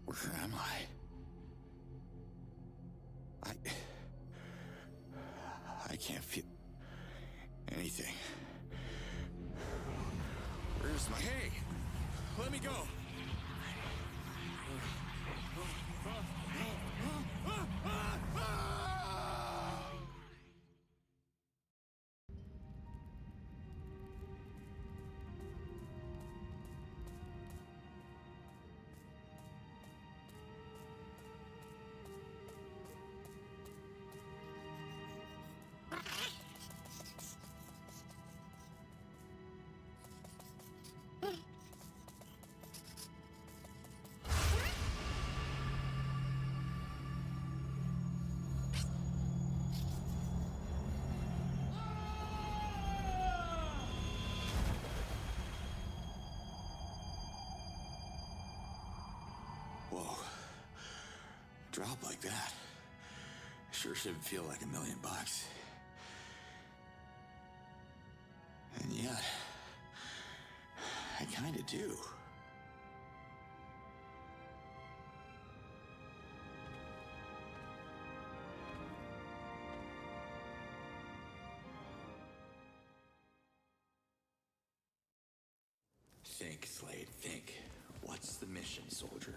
Where am I? I can't feel anything. Where's my... Hey! Let me go! Whoa. Drop like that. Sure shouldn't feel like $1 million. And yet, I kinda do. Think, Slade, think. What's the mission, soldier?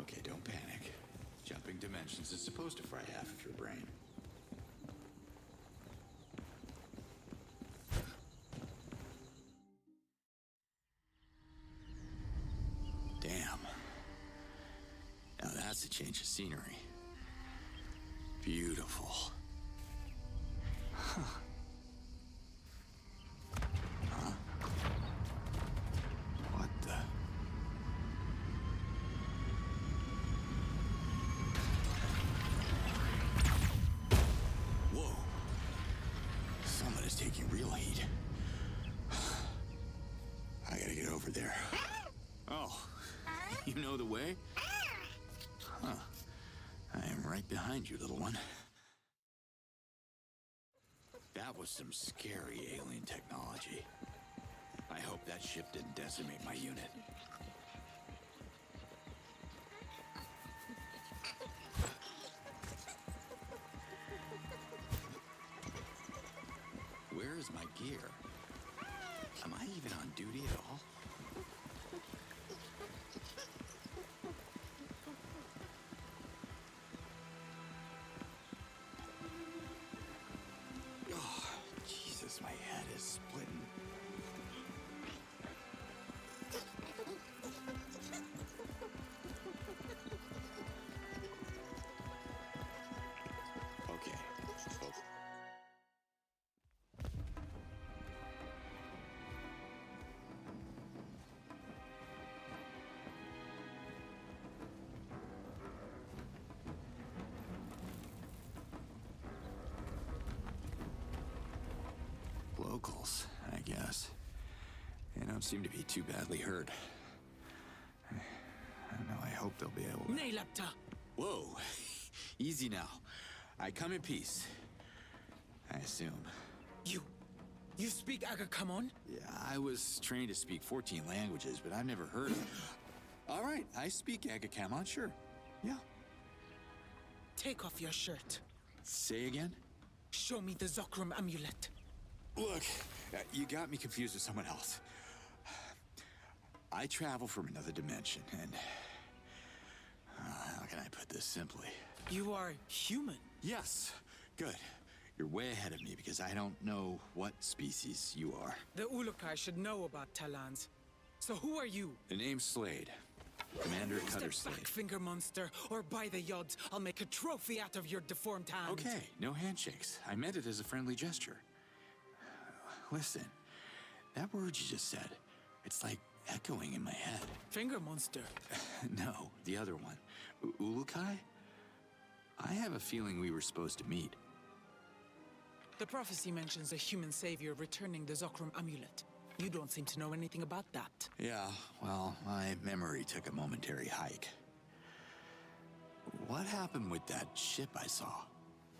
Okay, don't panic. Jumping dimensions is supposed to fry half of your brain. Damn. Now that's a change of scenery. Beautiful. Huh. What the... Whoa. Someone is taking real heat. I gotta get over there. Oh, you know the way? Huh. I am right behind you, little one. That was some scary alien technology. I hope that ship didn't decimate my unit. Where is my gear? Am I even on duty at all? Oh, Jesus, my head is splitting. Okay. Locals, I guess. They don't seem to be too badly hurt. I don't know, I hope they'll be able to... Whoa! Easy now. I come in peace. I assume. You speak Agakamon? Yeah, I was trained to speak 14 languages, but I've never heard of... All right, I speak Agakamon, sure. Yeah. Take off your shirt. Say again? Show me the Zokrum amulet. Look, you got me confused with someone else. I travel from another dimension, and... how can I put this simply? You are human. Yes, good. You're way ahead of me because I don't know what species you are. The Ulukai should know about Talans. So who are you? The name's Slade. Commander Cutter Step Slade. back, finger monster, or by the yods, I'll make a trophy out of your deformed hand. Okay, no handshakes. I meant it as a friendly gesture. Listen, that word you just said, it's like echoing in my head. Finger monster. No, the other one. Ulukai? I have a feeling we were supposed to meet. The prophecy mentions a human savior returning the Zokrum amulet. You don't seem to know anything about that. Yeah, well, my memory took a momentary hike. What happened with that ship I saw?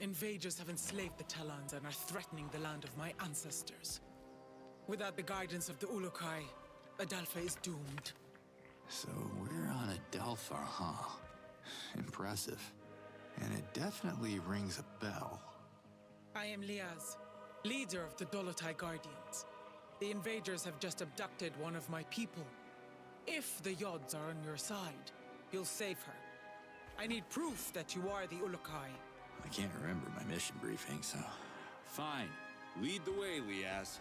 Invaders have enslaved the Talans and are threatening the land of my ancestors. Without the guidance of the Ulukai, Adalfa is doomed. So we're on Adelphar, huh? Impressive. And it definitely rings a bell. I am Liaz, leader of the Dolotai Guardians. The invaders have just abducted one of my people. If the Yods are on your side, you'll save her. I need proof that you are the Ulukai. I can't remember my mission briefing, so... Fine. Lead the way, Liaz.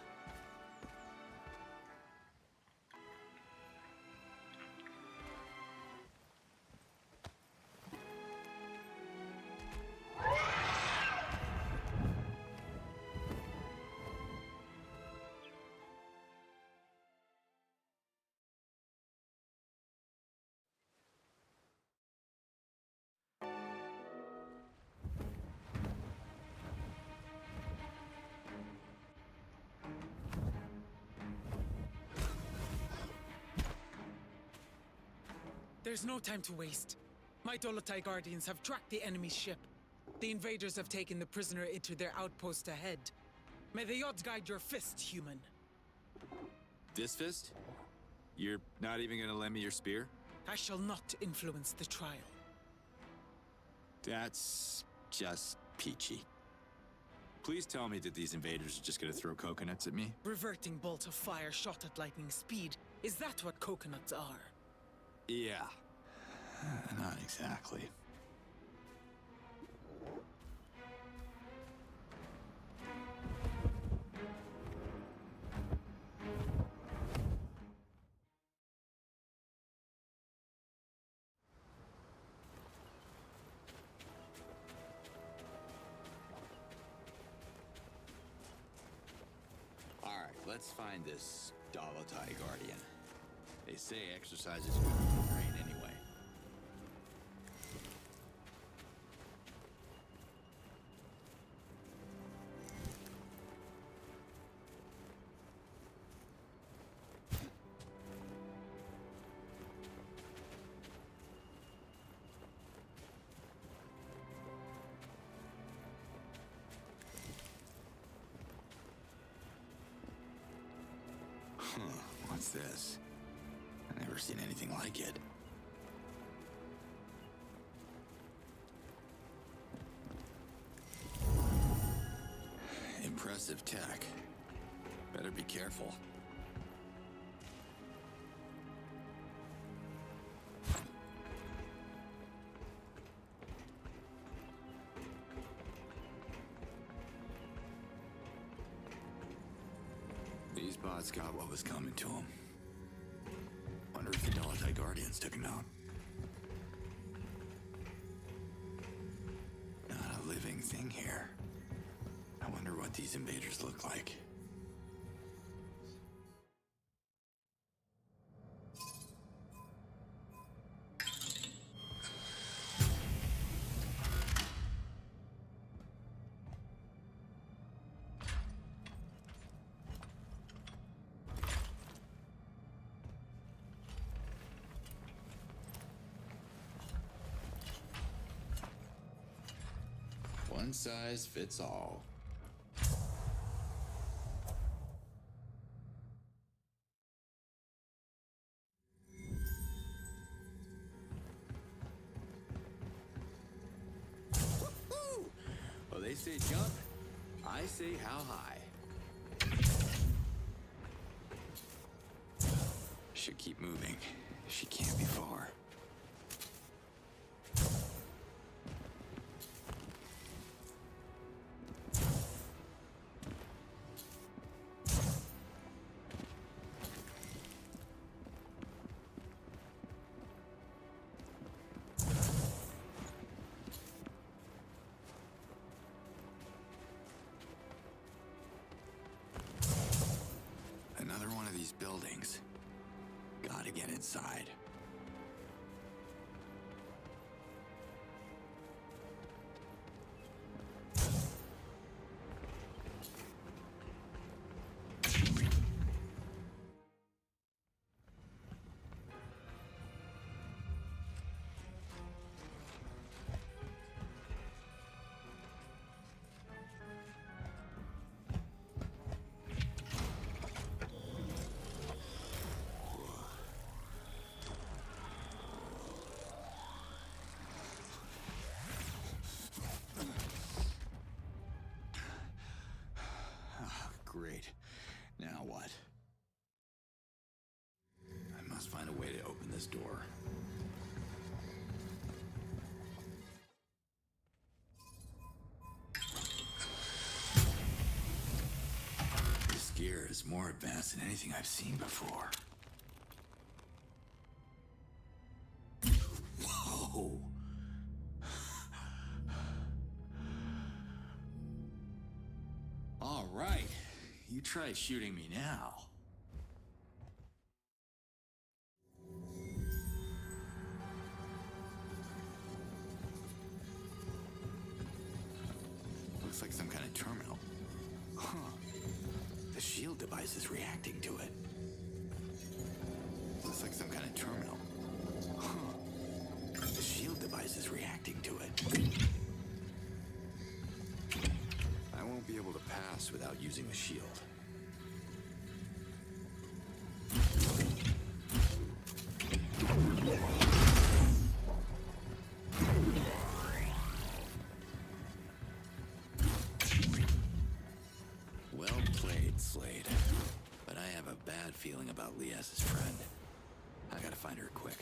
There's no time to waste. My Dolotai Guardians have tracked the enemy's ship. The invaders have taken the prisoner into their outpost ahead. May the Yods guide your fist, human. This fist? You're not even gonna lend me your spear? I shall not influence the trial. That's just peachy. Please tell me that these invaders are just gonna throw coconuts at me? Reverting bolt of fire shot at lightning speed. Is that what coconuts are? Yeah. Not exactly. All right, let's find this Dolotai Guardian. They say exercise is good for the brain anyway. What's this? I've never seen anything like it. Impressive tech. Better be careful. These bots got what was coming to them. Wonder if the Dolotai Guardians took him out. Not a living thing here. I wonder what these invaders look like. One size fits all. Woo-hoo! Well, they say jump, I say how high. Should keep moving. She can't be far. Another one of these buildings. Gotta get inside. this door. This gear is more advanced than anything I've seen before. Whoa! All right, you try shooting me now. Looks like some kind of terminal. Huh. The shield device is reacting to it. Looks like some kind of terminal. Huh. The shield device is reacting to it. I won't be able to pass without using the shield. Well played, Slade. But I have a bad feeling about Lias's friend. I gotta find her quick.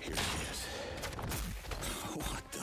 Here she is. What the?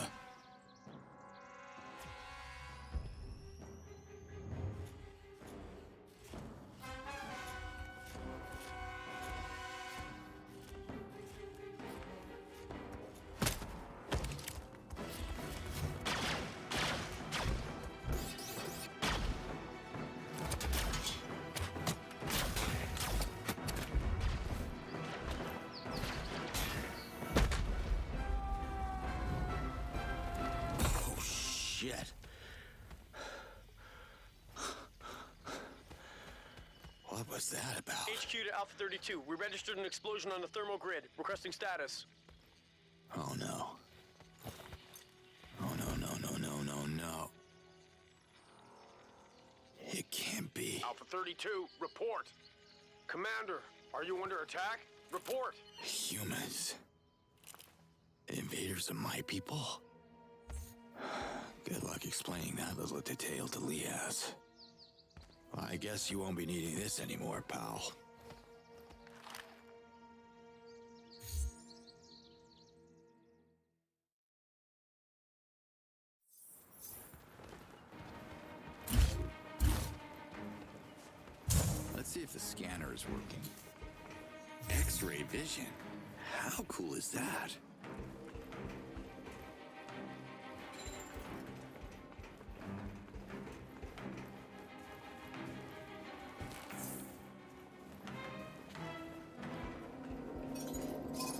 Shit. What was that about? HQ to Alpha 32. We registered an explosion on the thermal grid. Requesting status. Oh no. Oh no. It can't be. Alpha 32, report. Commander, are you under attack? Report. Humans. Invaders of my people? Good luck explaining that little detail to Lias. Well, I guess you won't be needing this anymore, pal. Let's see if the scanner is working. X-ray vision. How cool is that?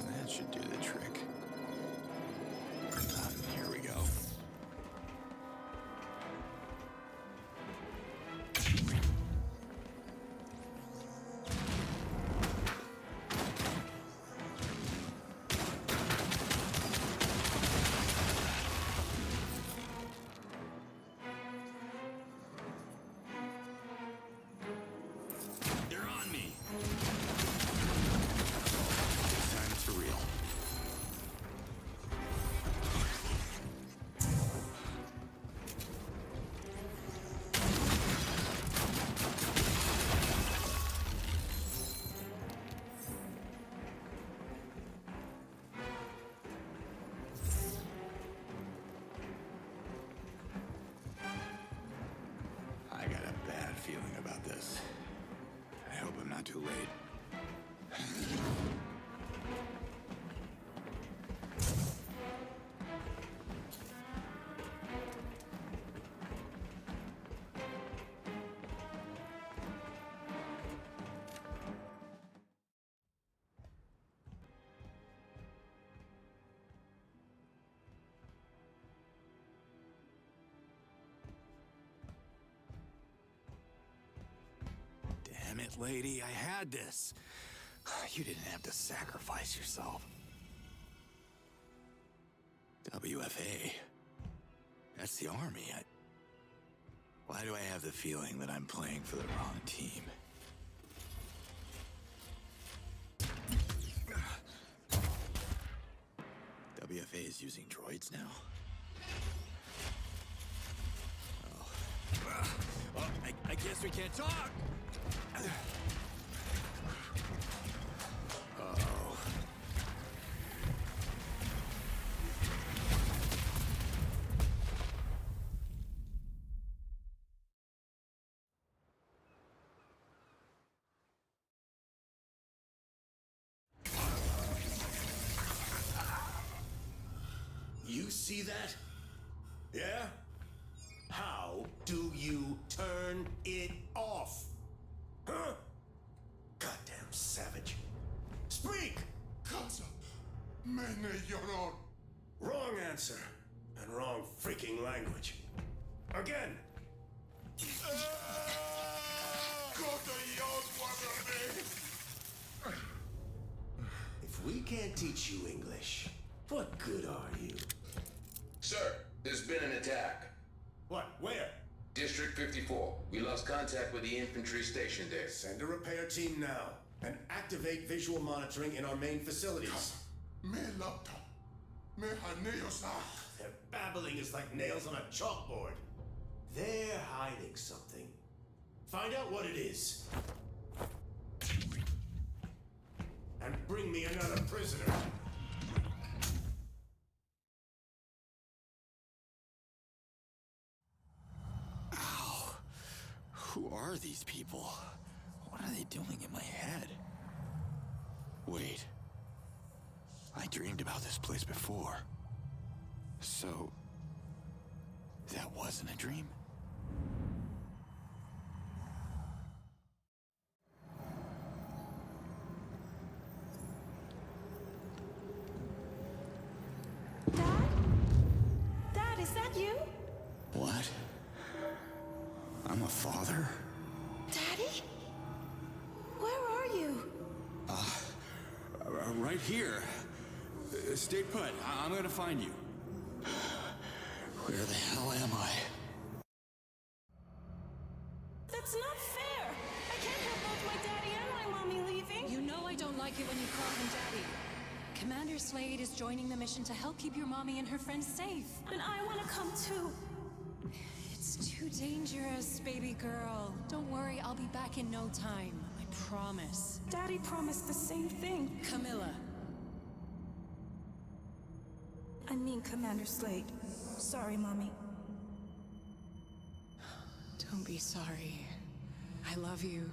That should do the trick. Here we go. too late. Damn it, lady, I had this. You didn't have to sacrifice yourself. WFA. That's the army. Why do I have the feeling that I'm playing for the wrong team? WFA is using droids now? Oh, I guess we can't talk! Uh-oh. You see that? Yeah? How do you turn it off? Huh? Goddamn savage. Speak! Casa, mene lloró. Wrong answer. And wrong freaking language. Again. If we can't teach you English, what good are you? Sir, there's been an attack. What? Where? District 54. We lost contact with the infantry stationed there. Send a repair team now and activate visual monitoring in our main facilities. Me laptop. Me haneos ah. Their babbling is like nails on a chalkboard. They're hiding something. Find out what it is. And bring me another prisoner. Ow. Who are these people? What are they doing in my head? Wait. I dreamed about this place before. So... that wasn't a dream? Dad, is that you? What? I'm a father? Daddy? Where are you? Right here. Stay put. I'm gonna find you. Where the hell am I? That's not fair! I can't have both my daddy and my mommy leaving! You know I don't like it when you call him Daddy. Commander Slade is joining the mission to help keep your mommy and her friends safe. And I want to come too. It's too dangerous, baby girl. Don't worry, I'll be back in no time. I promise. Daddy promised the same thing. Camilla. I mean Commander Slade. Sorry, Mommy. Don't be sorry. I love you.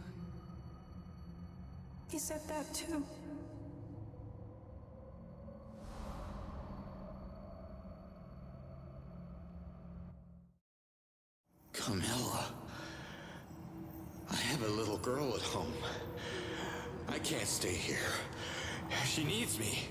He said that too. Camilla. I have a little girl at home. I can't stay here. She needs me.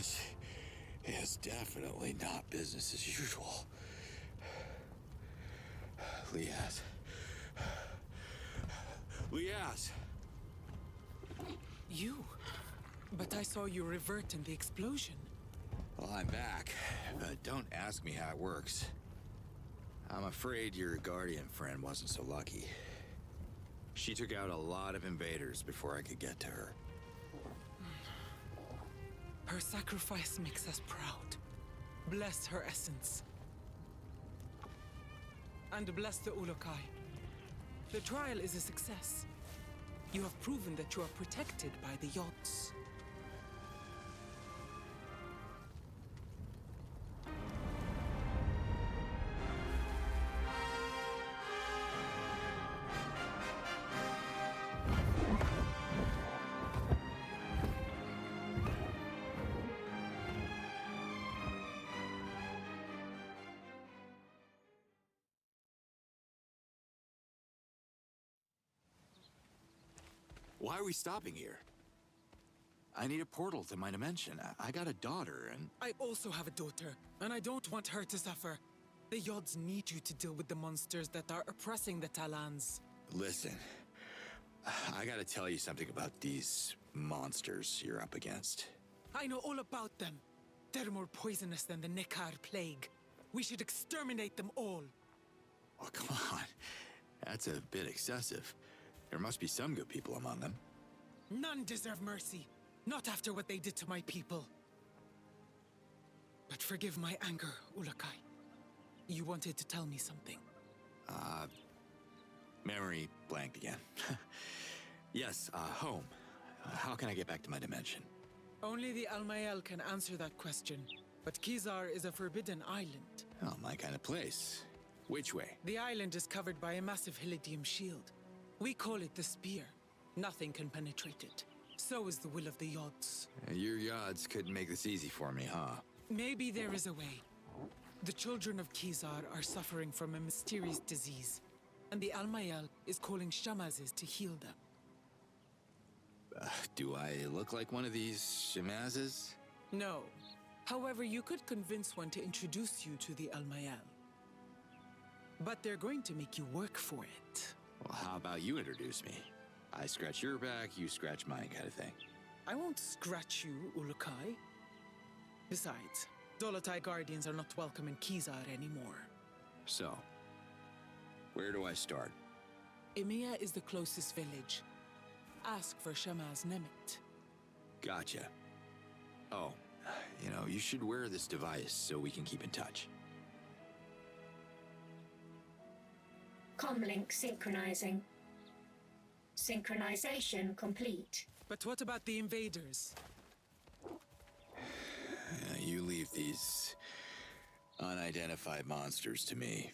This is definitely not business as usual. Liaz. Liaz! You? But I saw you revert in the explosion. Well, I'm back, but don't ask me how it works. I'm afraid your Guardian friend wasn't so lucky. She took out a lot of invaders before I could get to her. Her sacrifice makes us proud. Bless her essence. And bless the Ulukai. The trial is a success. You have proven that you are protected by the Yods. Why are we stopping here? I need a portal to my dimension. I got a daughter, and... I also have a daughter, and I don't want her to suffer. The Yods need you to deal with the monsters that are oppressing the Talans. Listen, I gotta tell you something about these monsters you're up against. I know all about them. They're more poisonous than the Nekar plague. We should exterminate them all. Oh, come on. That's a bit excessive. There must be some good people among them. None deserve mercy. Not after what they did to my people. But forgive my anger, Ulukai. You wanted to tell me something. Memory blanked again. Yes, home. How can I get back to my dimension? Only the Almael can answer that question. But Kizar is a forbidden island. Oh, my kind of place. Which way? The island is covered by a massive Hylidium shield. We call it the Spear. Nothing can penetrate it. So is the will of the Yods. Your Yods couldn't make this easy for me, huh? Maybe there is a way. The children of Kizar are suffering from a mysterious disease, and the Almael is calling Shamazes to heal them. Do I look like one of these Shamazes? No. However, you could convince one to introduce you to the Almael. But they're going to make you work for it. Well, how about you introduce me? I scratch your back, you scratch mine kind of thing. I won't scratch you, Ulukai. Besides, Dolotai Guardians are not welcome in Kizar anymore. So, where do I start? Emiya is the closest village. Ask for Shamaz Nemet. Gotcha. Oh, you should wear this device so we can keep in touch. Comlink synchronizing. Synchronization complete. But what about the invaders? You leave these unidentified monsters to me.